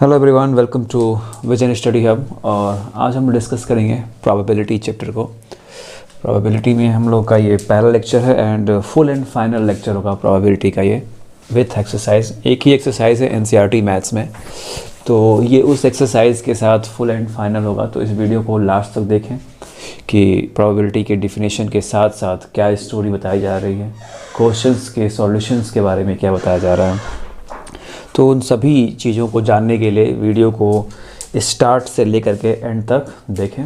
Hello everyone, welcome to Vision Study Hub. और आज हम डिस्कस करेंगे प्रोबेबिलिटी चैप्टर को। प्रोबेबिलिटी में हम लोग का ये पहला लेक्चर है and full and final lecture होगा प्रोबेबिलिटी का, ये विथ एक्सरसाइज। एक ही एक्सरसाइज है एनसीईआरटी मैथ्स में, तो ये उस एक्सरसाइज के साथ फुल एंड फाइनल होगा। तो इस वीडियो को लास्ट तक देखें कि प्रोबेबिलिटी के डिफिनेशन के साथ साथ क्या स्टोरी बताई जा रही है, क्वेश्चंस के सॉल्यूशंस के बारे में क्या बताया जा रहा है। तो उन सभी चीज़ों को जानने के लिए वीडियो को स्टार्ट से लेकर के एंड तक देखें,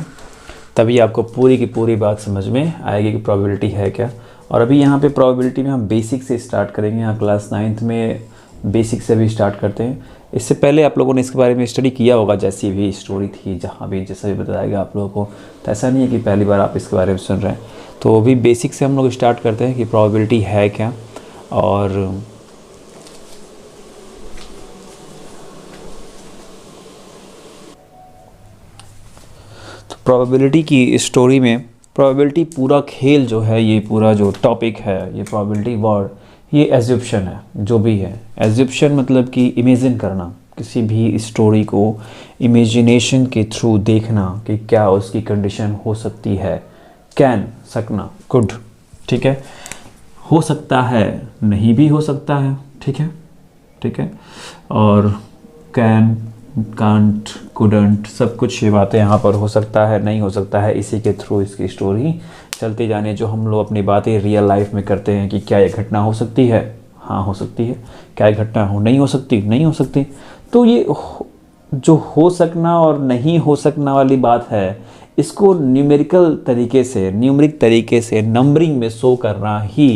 तभी आपको पूरी की पूरी बात समझ में आएगी कि प्रोबेबिलिटी है क्या। और अभी यहाँ पे प्रोबेबिलिटी में हम बेसिक से स्टार्ट करेंगे। यहाँ क्लास 9th में बेसिक से भी स्टार्ट करते हैं। इससे पहले आप लोगों ने इसके बारे में स्टडी किया होगा, जैसी भी स्टोरी थी, जहाँ भी जैसा भी बताएगा आप लोगों को। तो ऐसा नहीं है कि पहली बार आप इसके बारे में सुन रहे हैं। तो अभी बेसिक से हम लोग स्टार्ट करते हैं कि प्रोबेबिलिटी है क्या। और प्रोबेबिलिटी की स्टोरी में प्रोबेबिलिटी पूरा खेल जो है, ये पूरा जो टॉपिक है, ये प्रोबेबिलिटी वर्ड, ये एज्यूप्शन है। जो भी है एज्यूप्शन मतलब कि इमेजिन करना, किसी भी स्टोरी को इमेजिनेशन के थ्रू देखना कि क्या उसकी कंडीशन हो सकती है। कैन सकना, कुड, ठीक है, हो सकता है, नहीं भी हो सकता है, ठीक है, ठीक है। और कैन, कांट, कुडंट, सब कुछ ये बातें यहाँ पर हो सकता है, नहीं हो सकता है। इसी के थ्रू इसकी स्टोरी चलती जाने, जो हम लोग अपनी बातें रियल लाइफ में करते हैं कि क्या ये घटना हो सकती है, हाँ हो सकती है, क्या ये घटना नहीं हो सकती, नहीं हो सकती। तो ये जो हो सकना और नहीं हो सकना वाली बात है, इसको न्यूमेरिकल तरीके से, न्यूमरिक तरीके से नंबरिंग में शो करना ही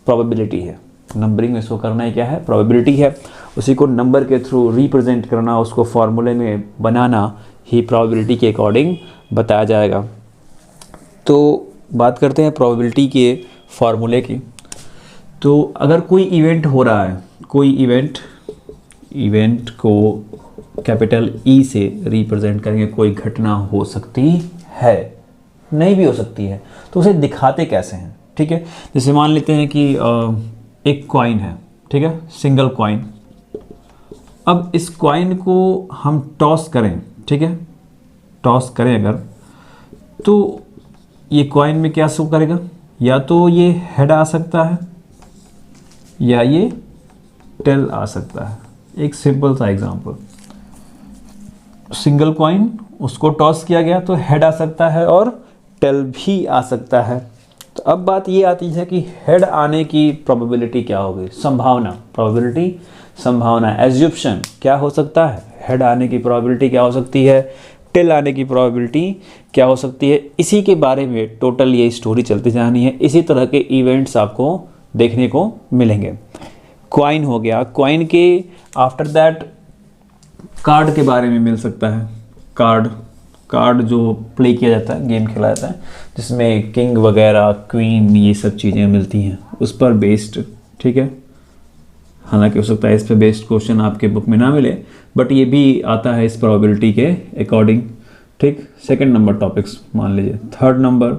प्रोबेबिलिटी है। नंबरिंग में शो करना ही क्या है, प्रोबेबिलिटी है। उसी को नंबर के थ्रू रिप्रेजेंट करना, उसको फॉर्मूले में बनाना ही प्रोबेबिलिटी के अकॉर्डिंग बताया जाएगा। तो बात करते हैं प्रोबेबिलिटी के फॉर्मूले की। तो अगर कोई इवेंट हो रहा है, कोई इवेंट को कैपिटल ई से रिप्रेजेंट करेंगे, कोई घटना हो सकती है, नहीं भी हो सकती है, तो उसे दिखाते कैसे हैं, ठीक है। जैसे मान लेते हैं कि एक कॉइन है, ठीक है, सिंगल कॉइन। अब इस कॉइन को हम टॉस करें, ठीक है, टॉस करें अगर, तो ये कॉइन में क्या शो करेगा, या तो ये हेड आ सकता है या ये टेल आ सकता है। एक सिंपल सा एग्जांपल, सिंगल कॉइन, उसको टॉस किया गया तो हेड आ सकता है और टेल भी आ सकता है। तो अब बात ये आती है कि हेड आने की प्रोबेबिलिटी क्या होगी, संभावना, प्रोबेबिलिटी, संभावना, एज्यूप्शन क्या हो सकता है, हेड आने की प्रोबेबिलिटी क्या हो सकती है, टेल आने की प्रोबेबिलिटी क्या हो सकती है। इसी के बारे में टोटल ये स्टोरी चलती जानी है। इसी तरह के इवेंट्स आपको देखने को मिलेंगे। कॉइन हो गया, कॉइन के आफ्टर दैट कार्ड के बारे में मिल सकता है। कार्ड जो प्ले किया जाता है, गेम खेला जाता है, जिसमें किंग वगैरह, क्वीन, ये सब चीज़ें मिलती हैं, उस पर बेस्ड, ठीक है। हालांकि हो सकता है इस पर बेस्ड क्वेश्चन आपके बुक में ना मिले, बट ये भी आता है इस प्रोबेबिलिटी के अकॉर्डिंग, ठीक। सेकंड नंबर टॉपिक्स मान लीजिए। थर्ड नंबर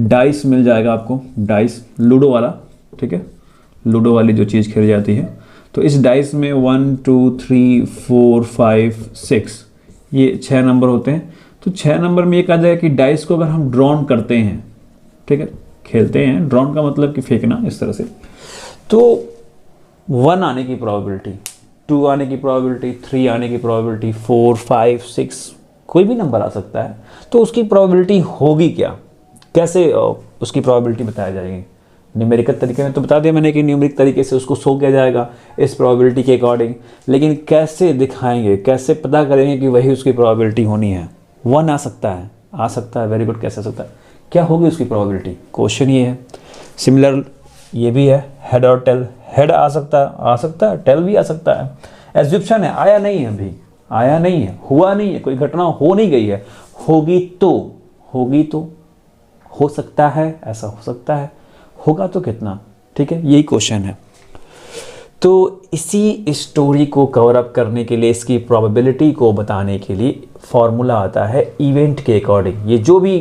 डाइस मिल जाएगा आपको, डाइस, लूडो वाला, ठीक है, लूडो वाली जो चीज़ खेली जाती है। तो इस डाइस में 1 2 3 4 5 6, ये 6 नंबर होते हैं। तो 6 नंबर में ये कहा जाएगा कि डाइस को अगर हम ड्रॉन करते हैं, ठीक है, खेलते हैं, ड्रॉन का मतलब कि फेंकना इस तरह से, तो 1 आने की प्रोबेबिलिटी, 2 आने की प्रोबेबिलिटी, 3 आने की प्रोबेबिलिटी, 4 5 6, कोई भी नंबर आ सकता है। तो उसकी प्रोबेबिलिटी होगी क्या, कैसे उसकी प्रोबेबिलिटी बताई जाएगी। न्यूमेरिकल तरीके में तो बता दिया मैंने कि न्यूमेरिक तरीके से उसको शो किया जाएगा इस प्रोबेबिलिटी के अकॉर्डिंग, लेकिन कैसे दिखाएंगे, कैसे पता करेंगे कि वही उसकी प्रोबेबिलिटी होनी है। 1 आ सकता है, वेरी गुड, कैसे आ सकता है, क्या होगी उसकी प्रोबेबिलिटी, क्वेश्चन ये है। सिमिलर ये भी है, हेड और टेल, हेड आ सकता है, टेल भी आ सकता है। एज्यूप्शन है, आया नहीं है, अभी आया नहीं है, हुआ नहीं है, कोई घटना हो नहीं गई है, होगी तो हो सकता है, ऐसा हो सकता है, होगा तो कितना, ठीक है, यही क्वेश्चन है। तो इसी स्टोरी को कवर अप करने के लिए, इसकी प्रोबेबिलिटी को बताने के लिए फॉर्मूला आता है इवेंट के अकॉर्डिंग। ये जो भी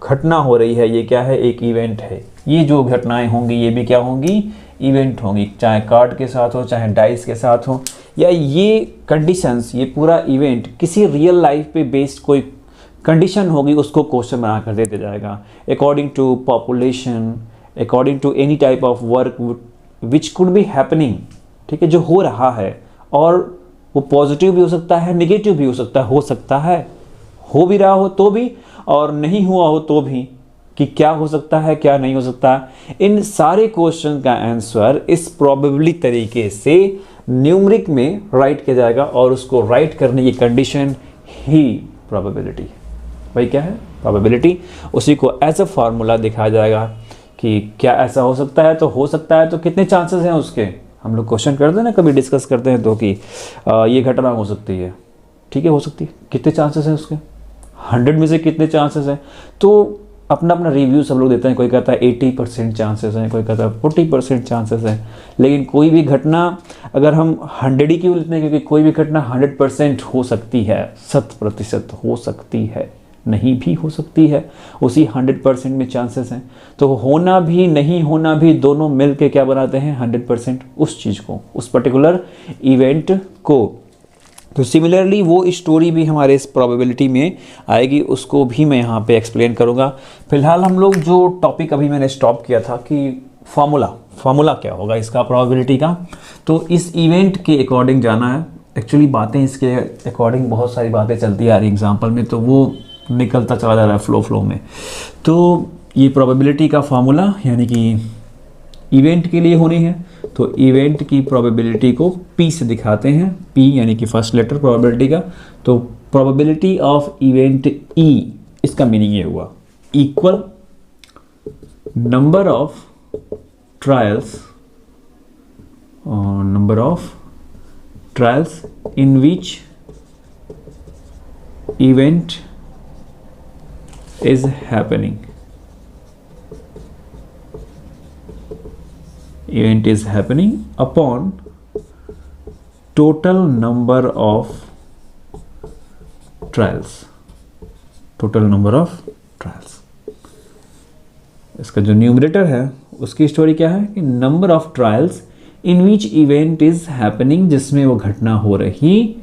घटना हो रही है, ये क्या है, एक इवेंट है। ये जो घटनाएं होंगी ये भी क्या होंगी, इवेंट होंगी, चाहे कार्ड के साथ हो चाहे डाइस के साथ हो, या ये कंडीशंस, ये पूरा इवेंट किसी रियल लाइफ पे बेस्ड कोई कंडीशन होगी, उसको क्वेश्चन बना कर देते जाएगा according to population, according to any type of work which could be happening, ठीक है, जो हो रहा है, और वो पॉजिटिव भी हो सकता है, नेगेटिव भी हो सकता है, हो भी रहा हो तो भी और नहीं हुआ हो तो भी, कि क्या हो सकता है क्या नहीं हो सकता। इन सारे क्वेश्चन का आंसर इस प्रोबेबली तरीके से न्यूमरिक में राइट किया जाएगा, और उसको राइट करने की कंडीशन ही प्रोबेबिलिटी। भाई क्या है प्रोबेबिलिटी, उसी को एज अ फार्मूला दिखाया जाएगा कि क्या ऐसा हो सकता है, तो हो सकता है तो कितने चांसेस हैं उसके। हम लोग क्वेश्चन करते हैं ना, कभी डिस्कस करते हैं तो कि ये घटना हो सकती है, ठीक है, हो सकती है, कितने चांसेस हैं उसके, 100 में से कितने चांसेस हैं। तो अपना अपना रिव्यू सब लोग देते हैं, कोई कहता है 80% चांसेस हैं, कोई कहता है 40% चांसेस हैं, लेकिन कोई भी घटना अगर हम 100 ही क्यों लेते हैं, क्योंकि कोई भी घटना 100% हो सकती है, 100% हो सकती है, नहीं भी हो सकती है, उसी 100% में चांसेस हैं। तो होना भी नहीं होना भी दोनों मिल के क्या बनाते हैं 100% उस चीज़ को, उस पर्टिकुलर इवेंट को। तो सिमिलरली वो स्टोरी भी हमारे इस प्रोबेबिलिटी में आएगी, उसको भी मैं यहाँ पे एक्सप्लेन करूँगा। फिलहाल हम लोग जो टॉपिक अभी मैंने स्टॉप किया था कि फार्मूला क्या होगा इसका प्रोबेबिलिटी का, तो इस इवेंट के अकॉर्डिंग जाना है। एक्चुअली बातें इसके अकॉर्डिंग बहुत सारी बातें चलती आ रही एग्जाम्पल में, तो वो निकलता चला जा रहा है फ्लो में। तो ये प्रोबेबिलिटी का फार्मूला यानी कि इवेंट के लिए होनी है, तो इवेंट की प्रोबेबिलिटी को P से दिखाते हैं, P यानी कि फर्स्ट लेटर प्रोबेबिलिटी का। तो प्रोबेबिलिटी ऑफ इवेंट E, इसका मीनिंग ये हुआ equal number of trials in which event is happening. Event is happening upon total number of trials. Total number of trials. इसका जो न्यूमरेटर है उसकी स्टोरी क्या है कि number of trials in which event is happening, जिसमें वो घटना हो रही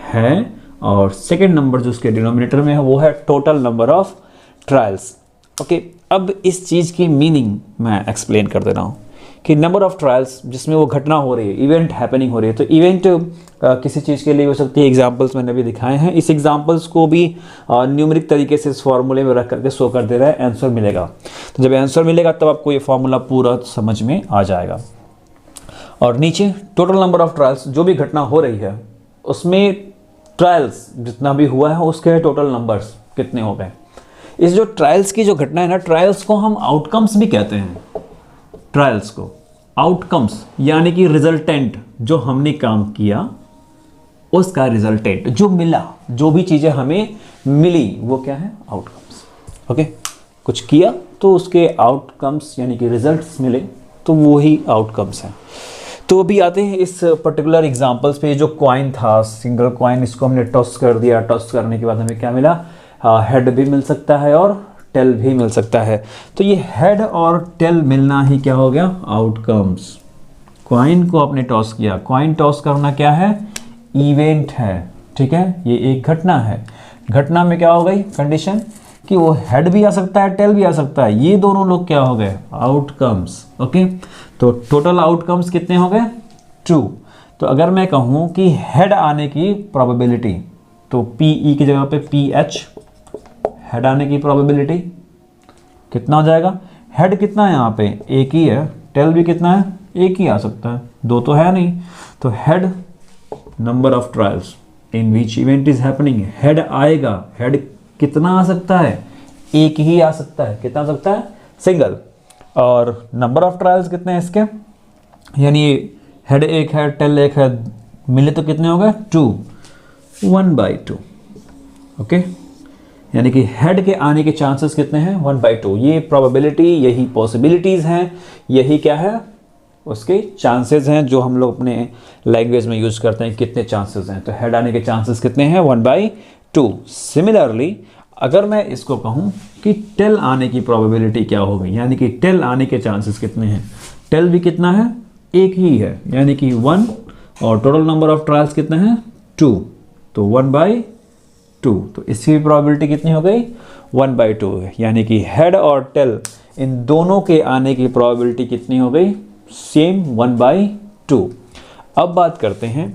है, और सेकेंड नंबर जो उसके डिनोमिनेटर में है वो है total number of trials. Okay, अब इस चीज़ की मीनिंग मैं एक्सप्लेन कर दे रहा हूँ कि नंबर ऑफ ट्रायल्स जिसमें वो घटना हो रही है, इवेंट हैपनिंग हो रही है। तो इवेंट किसी चीज़ के लिए हो सकती है, एग्जांपल्स मैंने अभी दिखाए हैं, इस एग्जांपल्स को भी न्यूमेरिक तरीके से इस फॉर्मूले में रख करके शो कर दे रहा है, आंसर मिलेगा। तो जब आंसर मिलेगा तब आपको ये फॉर्मूला पूरा समझ में आ जाएगा। और नीचे टोटल नंबर ऑफ ट्रायल्स, जो भी घटना हो रही है उसमें ट्रायल्स जितना भी हुआ है उसके टोटल नंबर्स कितने हो गए। इस जो ट्रायल्स की जो घटना है ना, ट्रायल्स को हम आउटकम्स भी कहते हैं। ट्रायल्स को आउटकम्स यानी कि रिजल्टेंट, जो हमने काम किया उसका रिजल्टेंट, जो मिला, जो भी चीज़ें हमें मिली वो क्या है आउटकम्स। ओके, कुछ किया तो उसके आउटकम्स यानी कि रिजल्ट्स मिले, तो वो ही आउटकम्स हैं। तो अभी आते हैं इस पर्टिकुलर एग्जांपल्स पे। जो कॉइन था, सिंगल कॉइन, इसको हमने टॉस कर दिया, टॉस करने के बाद हमें क्या मिला, हेड भी मिल सकता है और टेल भी मिल सकता है। तो ये हेड और टेल मिलना ही क्या हो गया आउटकम्स। कॉइन को आपने टॉस किया, कॉइन टॉस करना क्या है इवेंट है, ठीक है, ये एक घटना है। घटना में क्या हो गई कंडीशन कि वो हेड भी आ सकता है टेल भी आ सकता है, ये दोनों लोग क्या हो गए आउटकम्स। ओके, तो टोटल आउटकम्स कितने हो गए 2। तो अगर मैं कहूँ कि हेड आने की प्रोबेबिलिटी, तो PE की जगह पे PH, हेड आने की प्रोबेबिलिटी कितना हो जाएगा। हेड कितना है यहाँ पे एक ही है, टेल भी कितना है एक ही आ सकता है, दो तो है नहीं। तो head number of trials in which event is happening, head आएगा, हेड कितना आ सकता है एक ही आ सकता है, कितना आ सकता है सिंगल। और नंबर ऑफ ट्रायल्स कितने हैं इसके, यानी हेड एक है टेल एक है, मिले तो कितने हो गए 2, 1/2। ओके, यानी कि हेड के आने के चांसेस कितने हैं 1/2। ये प्रोबेबिलिटी, यही पॉसिबिलिटीज़ हैं, यही क्या है उसके चांसेस हैं जो हम लोग अपने लैंग्वेज में यूज़ करते हैं, कितने चांसेस हैं। तो हेड आने के चांसेस कितने हैं 1/2। सिमिलरली अगर मैं इसको कहूँ कि टेल आने की प्रोबेबिलिटी क्या होगी, यानी कि टेल आने के चांसेस कितने हैं, टेल भी कितना है, एक ही है, यानी कि 1, और टोटल नंबर ऑफ ट्रायल्स कितने हैं, 2, तो 1/2। तो इसकी भी प्रोबेबिलिटी कितनी हो गई, 1/2 है, यानी कि हेड और टेल इन दोनों के आने की प्रोबेबिलिटी कितनी हो गई, सेम 1/2। अब बात करते हैं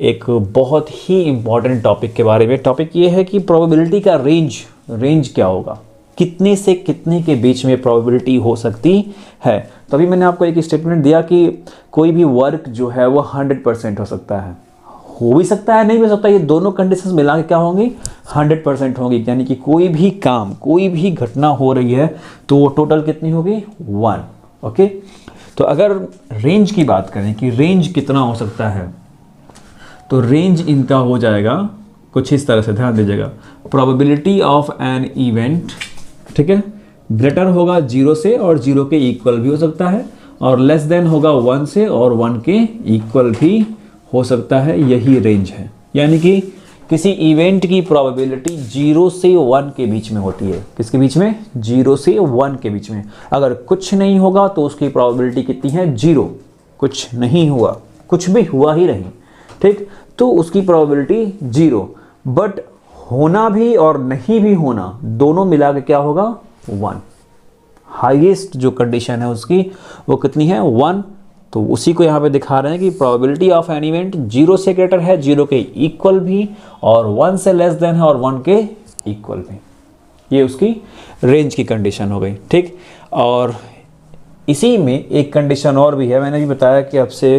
एक बहुत ही इंपॉर्टेंट टॉपिक के बारे में। टॉपिक ये है कि प्रोबेबिलिटी का रेंज क्या होगा, कितने से कितने के बीच में प्रोबेबिलिटी हो सकती है। तो अभी मैंने आपको एक स्टेटमेंट दिया कि कोई भी वर्क जो है वो 100% हो सकता है, हो भी सकता है, नहीं भी हो सकता। ये दोनों कंडीशंस मिला के क्या होंगी, 100% होंगी, यानी कि कोई भी काम, कोई भी घटना हो रही है तो वो टोटल कितनी होगी, 1। ओके, तो अगर रेंज की बात करें कि रेंज कितना हो सकता है, तो रेंज इनका हो जाएगा कुछ इस तरह से, ध्यान दीजिएगा। प्रोबेबिलिटी ऑफ एन इवेंट, ठीक है, ग्रेटर होगा 0 से और 0 के इक्वल भी हो सकता है, और लेस देन होगा 1 से और 1 के इक्वल भी हो सकता है। यही रेंज है, यानी कि किसी इवेंट की प्रोबेबिलिटी 0 से 1 के बीच में होती है। किसके बीच में, 0 से 1 के बीच में। अगर कुछ नहीं होगा तो उसकी प्रोबेबिलिटी कितनी है, 0। कुछ नहीं हुआ, कुछ भी हुआ ही नहीं, ठीक, तो उसकी प्रोबेबिलिटी 0। बट होना भी और नहीं भी होना दोनों मिला के क्या होगा, 1। हाईएस्ट जो कंडीशन है उसकी वो कितनी है, 1। तो उसी को यहाँ पे दिखा रहे हैं कि प्रोबेबिलिटी ऑफ एन इवेंट 0 से ग्रेटर है, 0 के इक्वल भी, और 1 से लेस देन है और 1 के इक्वल भी। ये उसकी रेंज की कंडीशन हो गई, ठीक। और इसी में एक कंडीशन और भी है, मैंने भी बताया कि अब से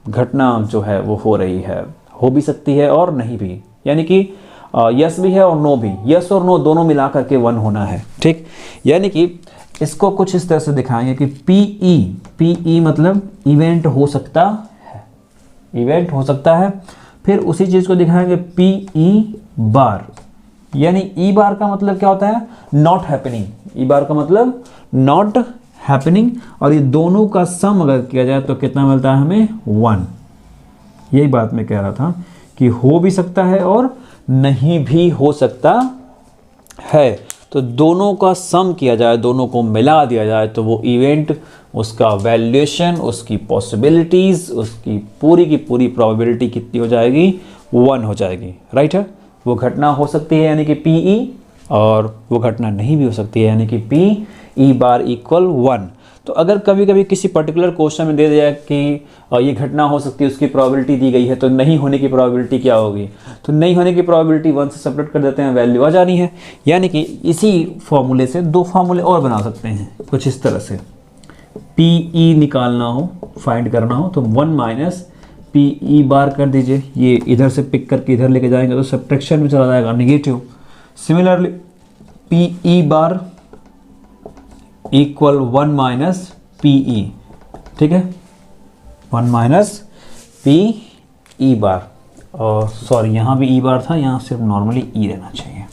घटना जो है वो हो रही है, हो भी सकती है और नहीं भी, यानी कि यस भी है और नो भी। यस और नो दोनों मिला करके 1 होना है, ठीक। यानी कि इसको कुछ इस तरह से दिखाएंगे कि पीई मतलब इवेंट हो सकता है, इवेंट हो सकता है। फिर उसी चीज़ को दिखाएंगे पीई बार, यानी ई बार का मतलब क्या होता है, नॉट हैपनिंग। ई बार का मतलब नॉट हैपनिंग, और ये दोनों का सम अगर किया जाए तो कितना मिलता है हमें, 1। यही बात मैं कह रहा था कि हो भी सकता है और नहीं भी हो सकता है। तो दोनों का सम किया जाए, दोनों को मिला दिया जाए, तो वो इवेंट, उसका वैल्यूएशन, उसकी पॉसिबिलिटीज़, उसकी पूरी की पूरी प्रोबेबिलिटी कितनी हो जाएगी, 1 हो जाएगी, राइट है। वो घटना हो सकती है यानी कि पीई, और वो घटना नहीं भी हो सकती है यानी कि पीई बार इक्वल 1। तो अगर कभी कभी किसी पर्टिकुलर क्वेश्चन में दे दिया कि ये घटना हो सकती है, उसकी प्रोबेबिलिटी दी गई है, तो नहीं होने की प्रोबेबिलिटी क्या होगी, तो नहीं होने की प्रोबेबिलिटी 1 से सेपरेट कर देते हैं, वैल्यू आ जानी है। यानी कि इसी फॉर्मूले से 2 फार्मूले और बना सकते हैं कुछ इस तरह से। पीई निकालना हो, फाइंड करना हो, तो 1 माइनस पीई बार कर दीजिए। ये इधर से पिक करके इधर लेके जाएंगे तो सब्ट्रैक्शन में चला जाएगा, निगेटिव। सिमिलरली पीई बार इक्वल 1 माइनस पीई, ठीक है, 1 माइनस पीई बार। और सॉरी, यहाँ भी ई बार था, यहाँ सिर्फ नॉर्मली ई रहना चाहिए।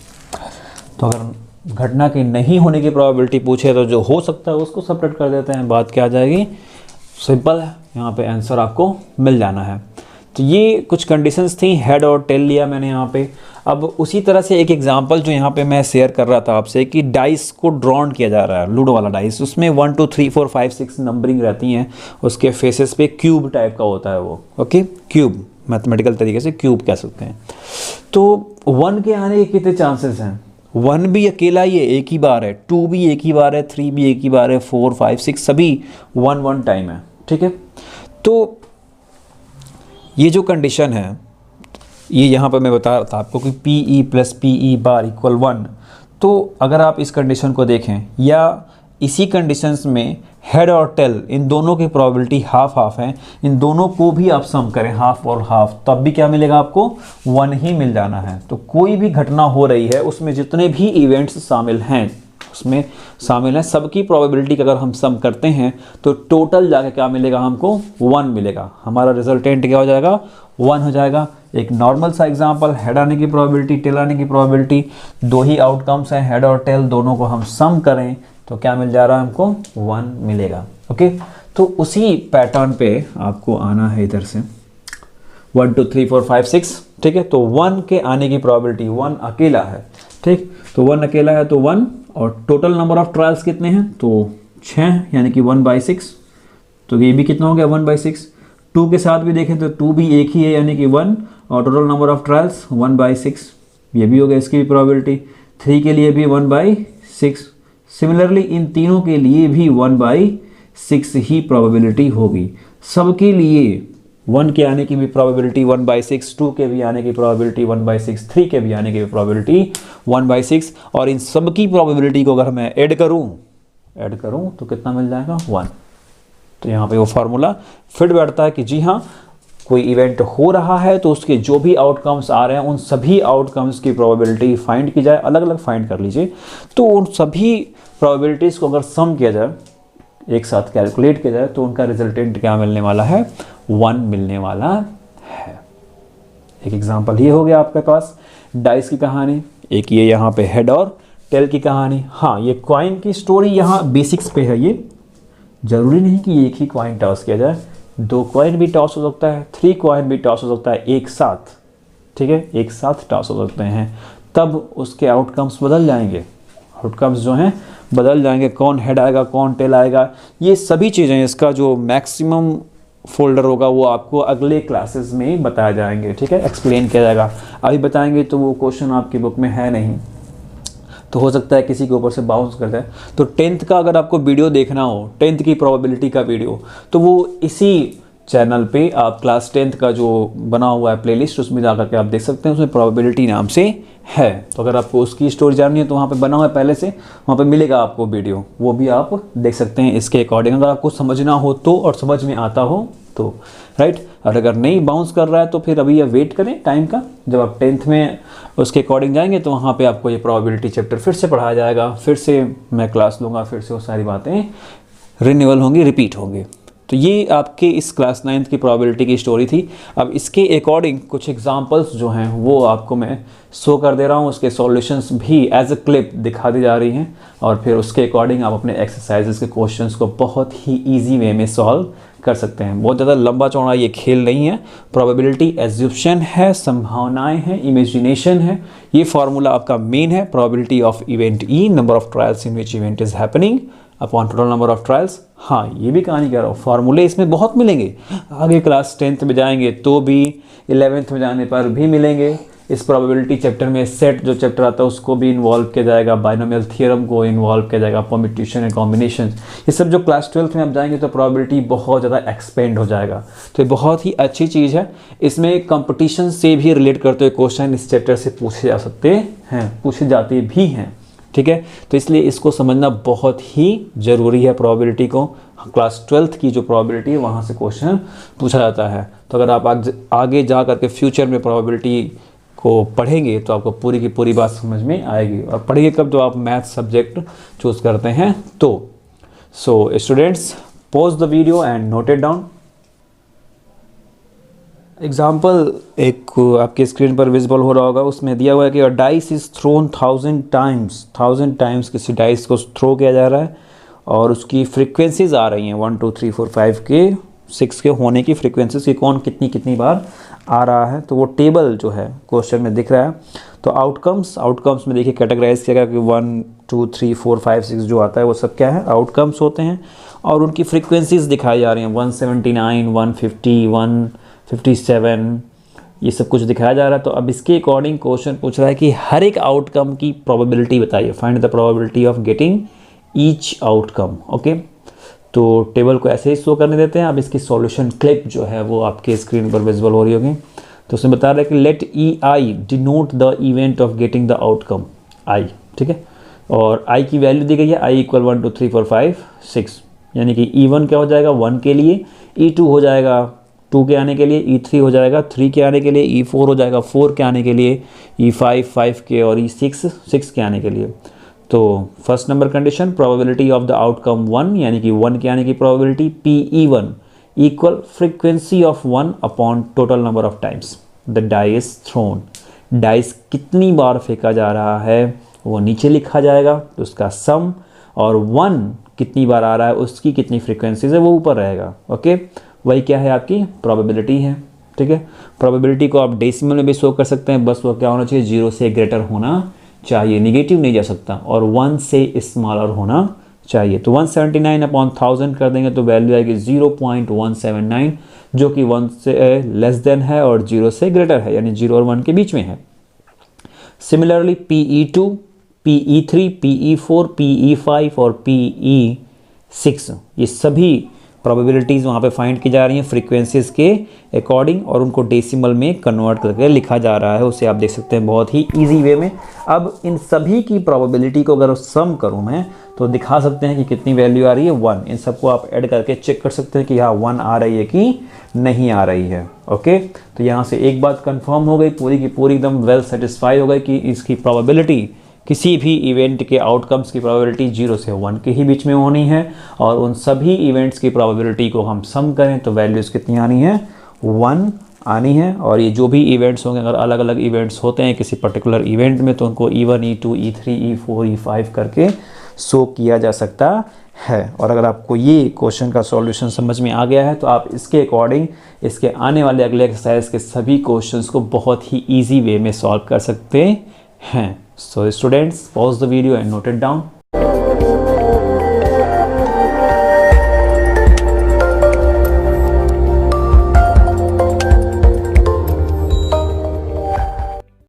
तो अगर घटना के नहीं होने की प्रोबेबिलिटी पूछे तो जो हो सकता है उसको सेपरेट कर देते हैं, बात क्या आ जाएगी, सिंपल है, यहाँ पे आंसर आपको मिल जाना है। तो ये कुछ कंडीशंस थी, हेड और टेल लिया मैंने यहाँ पे। अब उसी तरह से एक एग्जांपल जो यहाँ पे मैं शेयर कर रहा था आपसे कि डाइस को ड्रॉन किया जा रहा है, लूडो वाला डाइस, उसमें 1 2 3 4 5 6 नंबरिंग रहती हैं, उसके फेसेस पे क्यूब टाइप का होता है वो, ओके, क्यूब, मैथमेटिकल तरीके से क्यूब कह सकते हैं। तो 1 के आने के कितने चांसेस हैं, 1 भी अकेला ही है, एक ही बार है, 2 भी एक ही बार है, 3 भी एक ही बार है, 4 5 6 सभी 1 टाइम है, ठीक है। तो ये जो कंडीशन है, ये यहाँ पर मैं बता रहा था आपको कि पीई प्लस पीई बार इक्वल 1। तो अगर आप इस कंडीशन को देखें या इसी कंडीशंस में हेड और टेल इन दोनों की प्रोबेबिलिटी हाफ हाफ है, इन दोनों को भी आप सम करें हाफ और हाफ, तब भी क्या मिलेगा आपको, 1 ही मिल जाना है। तो कोई भी घटना हो रही है उसमें जितने भी इवेंट्स शामिल हैं, उसमें शामिल है, सबकी प्रोबेबिलिटी का अगर हम सम करते हैं तो टोटल जाके क्या मिलेगा हमको, 1 मिलेगा। हमारा रिजल्टेंट क्या हो जाएगा, 1 हो जाएगा। एक नॉर्मल सा एग्जांपल, हेड आने की प्रोबेबिलिटी, टेल आने की प्रोबेबिलिटी, 2 ही आउटकम्स हैं, हेड और टेल, दोनों को हम सम करें तो क्या मिल जा रहा है हमको, 1 मिलेगा, ओके। तो उसी पैटर्न पे आपको आना है इधर से 1 2 3 4 5 6, ठीक है। तो 1 के आने की प्रोबेबिलिटी, 1 अकेला है, ठीक, तो 1 अकेला है तो 1, और टोटल नंबर ऑफ ट्रायल्स कितने हैं, तो 6 यानी कि 1/6, तो ये भी कितना हो गया 1/6। 2 के साथ भी देखें तो 2 भी एक ही है यानी कि 1, और टोटल नंबर ऑफ ट्रायल्स 1/6, ये भी हो गया, इसकी भी प्रोबेबिलिटी। 3 के लिए भी 1/6। सिमिलरली इन तीनों के लिए भी 1/6 ही प्रोबेबिलिटी होगी। सबके लिए 1 के आने की भी प्रोबेबिलिटी 1/6, 2 के भी आने की प्रोबेबिलिटी 1/6, 3 के भी आने की भी प्रोबेबिलिटी 1/6, और इन सब की प्रोबेबिलिटी को अगर मैं ऐड करूं तो कितना मिल जाएगा 1। तो यहाँ पे वो फार्मूला फिट बैठता है कि जी हाँ, कोई इवेंट हो रहा है तो उसके जो भी आउटकम्स आ रहे हैं उन सभी आउटकम्स की प्रोबेबिलिटी फाइंड की जाए, अलग अलग फाइंड कर लीजिए। तो उन सभी प्रोबेबिलिटीज़ को अगर सम किया जाए, एक साथ कैलकुलेट किया जाए, तो उनका रिजल्टेंट क्या मिलने वाला है 1 मिलने वाला है। एक एग्जांपल ये हो गया आपके पास डाइस की कहानी, एक ये यहाँ पे हेड और टेल की कहानी। हाँ, ये कॉइन की स्टोरी यहाँ बेसिक्स पे है। ये जरूरी नहीं कि एक ही कॉइन टॉस किया जाए, 2 कॉइन भी टॉस हो सकता है, 3 कॉइन भी टॉस हो सकता है एक साथ, ठीक है, एक साथ टॉस हो सकते हैं, तब उसके आउटकम्स बदल जाएंगे। आउटकम्स जो हैं बदल जाएंगे, कौन हेड आएगा कौन टेल आएगा, ये सभी चीज़ें, इसका जो मैक्सिमम फोल्डर होगा वो आपको अगले क्लासेस में बताए जाएंगे, ठीक है, एक्सप्लेन किया जाएगा। अभी बताएंगे तो वो क्वेश्चन आपकी बुक में है नहीं, तो हो सकता है किसी के ऊपर से बाउंस कर जाए। तो 10th का अगर आपको वीडियो देखना हो, 10th की प्रोबेबिलिटी का वीडियो, तो वो इसी चैनल पे आप क्लास 10th का जो बना हुआ है प्लेलिस्ट, उसमें जाकर के आप देख सकते हैं, उसमें प्रोबेबिलिटी नाम से है। तो अगर आपको उसकी स्टोरी जाननी है तो वहाँ पे बना हुआ है पहले से, वहाँ पे मिलेगा आपको वीडियो, वो भी आप देख सकते हैं इसके अकॉर्डिंग, अगर आपको समझना हो तो, और समझ में आता हो तो, राइट। और अगर नहीं बाउंस कर रहा है तो फिर अभी ये वेट करें टाइम का, जब आप 10th में उसके अकॉर्डिंग जाएंगे तो वहाँ पे आपको ये प्रोबेबिलिटी चैप्टर फिर से पढ़ाया जाएगा, फिर से मैं क्लास लूँगा, फिर से वो सारी बातें रिन्यूअल होंगी, रिपीट होंगी। तो ये आपके इस क्लास 9th की प्रोबेबिलिटी की स्टोरी थी। अब इसके अकॉर्डिंग कुछ एग्जांपल्स जो हैं वो आपको मैं शो कर दे रहा हूँ, उसके सॉल्यूशंस भी एज अ क्लिप दिखा दी जा रही हैं, और फिर उसके अकॉर्डिंग आप अपने एक्सरसाइजेस के क्वेश्चंस को बहुत ही ईजी वे में सॉल्व कर सकते हैं। बहुत ज़्यादा लंबा चौड़ा ये खेल नहीं है, प्रोबेबिलिटी एज्यूप्शन है, संभावनाएं हैं, इमेजिनेशन है। ये फार्मूला आपका मेन है, probability of event E, number of trials in which event is happening upon total number of trials. हाँ, ये भी कहानी कह रहा हूँ, फार्मूले इसमें बहुत मिलेंगे, आगे क्लास 10th में जाएंगे तो भी, 11th में जाने पर भी मिलेंगे। इस प्रोबेबिलिटी चैप्टर में सेट जो चैप्टर आता है उसको भी इन्वॉल्व किया जाएगा, बाइनोमियल थ्योरम को इन्वॉल्व किया जाएगा, परम्यूटेशन एंड कॉम्बिनेशन, ये सब जो क्लास 12th में आप जाएंगे तो प्रोबेबिलिटी बहुत ज़्यादा एक्सपेंड हो जाएगा। तो ये बहुत ही अच्छी चीज़ है। इसमें कंपटीशन से भी रिलेट करते हुए क्वेश्चन इस चैप्टर से पूछे जा सकते हैं, पूछे जाते भी हैं, ठीक है। तो इसलिए इसको समझना बहुत ही ज़रूरी है। प्रोबेबिलिटी को क्लास 12th की जो प्रोबेबिलिटी है वहाँ से क्वेश्चन पूछा जाता है। तो अगर आप आगे जा करके फ्यूचर में प्रोबेबिलिटी को पढ़ेंगे तो आपको पूरी की पूरी बात समझ में आएगी। और पढ़ेंगे कब, तो आप मैथ सब्जेक्ट चूज़ करते हैं तो। So students, pause the video and note it down. Example एक आपके स्क्रीन पर विजिबल हो रहा होगा, उसमें दिया हुआ है कि अ डाइस इज थ्रोन 1000 टाइम्स किसी डाइस को थ्रो किया जा रहा है और उसकी फ्रीक्वेंसीज आ रही हैं 1 2 3 4 5 के 6 के होने की फ्रीक्वेंसीज की, कौन कितनी बार आ रहा है। तो वो टेबल जो है क्वेश्चन में दिख रहा है। तो आउटकम्स में देखिए कैटेगराइज किया गया कि 1 2 3 4 5 6 जो आता है वो सब क्या है, आउटकम्स होते हैं, और उनकी फ्रीक्वेंसीज दिखाई जा रही हैं 179 150 157, ये सब कुछ दिखाया जा रहा है। तो अब इसके अकॉर्डिंग क्वेश्चन पूछ रहा है कि हर एक आउटकम की प्रोबेबिलिटी बताइए, find the probability of getting each outcome. Okay, तो टेबल को ऐसे ही शो करने देते हैं। अब इसकी सॉल्यूशन क्लिप जो है वो आपके स्क्रीन पर विजिबल हो रही होगी। तो उसमें बता रहा है कि let E I denote the event of getting the outcome I, ठीक है, और आई की वैल्यू दी गई है, आई इक्वल 1 2 3 4 5 6, यानी कि E1 क्या हो जाएगा 1 के लिए, E2 हो जाएगा 2 के आने के लिए, E3 हो जाएगा 3 के आने के लिए, E4 हो जाएगा 4 के आने के लिए, E5 5 के, और E6 6 के आने के लिए। तो first number condition, probability of the outcome 1, यानी कि 1 के आने की probability PE1 equal frequency of 1 upon total number of times the dice thrown. Dice कितनी बार फेंका जा रहा है वो नीचे लिखा जाएगा, तो उसका सम, और 1 कितनी बार आ रहा है उसकी कितनी फ्रीक्वेंसीज है वो ऊपर रहेगा। ओके, वही क्या है आपकी प्रोबेबिलिटी है, ठीक है। प्रोबेबिलिटी को आप डेसिमल में भी शो कर सकते हैं, बस वो क्या होना चाहिए 0 से ग्रेटर होना चाहिए, निगेटिव नहीं जा सकता, और 1 से स्मॉलर होना चाहिए। तो 179/1000 कर देंगे तो वैल्यू आएगी 0.179, जो कि 1 से लेस देन है और 0 से ग्रेटर है, यानी 0 और 1 के बीच में है। Similarly PE2, PE3, PE4, PE5 और PE6 ये सभी प्रोबेबिलिटीज़ वहाँ पे फाइंड की जा रही हैं फ्रीक्वेंसीज के अकॉर्डिंग, और उनको डेसिमल में कन्वर्ट करके लिखा जा रहा है। उसे आप देख सकते हैं बहुत ही इजी वे में। अब इन सभी की प्रोबेबिलिटी को अगर सम करूँ मैं तो दिखा सकते हैं कि कितनी वैल्यू आ रही है, 1। इन सबको आप ऐड करके चेक कर सकते हैं कि हाँ 1 आ रही है कि नहीं आ रही है। ओके, तो यहाँ से एक बात कंफर्म हो गई, पूरी की पूरी एकदम वेल सेटिस्फाई हो गई कि इसकी प्रोबेबिलिटी, किसी भी इवेंट के आउटकम्स की प्रोबेबिलिटी 0 से 1 के ही बीच में होनी है, और उन सभी इवेंट्स की प्रोबेबिलिटी को हम सम करें तो वैल्यूज़ कितनी आनी है, 1 आनी है। और ये जो भी इवेंट्स होंगे, अगर अलग अलग इवेंट्स होते हैं किसी पर्टिकुलर इवेंट में, तो उनको E1, E2, E3, E4, E5 करके शो किया जा सकता है। और अगर आपको ये क्वेश्चन का सॉल्यूशन समझ में आ गया है तो आप इसके अकॉर्डिंग इसके आने वाले अगले एक्सरसाइज के सभी क्वेश्चंस को बहुत ही ईजी वे में सॉल्व कर सकते हैं। So students, pause the video and note it down.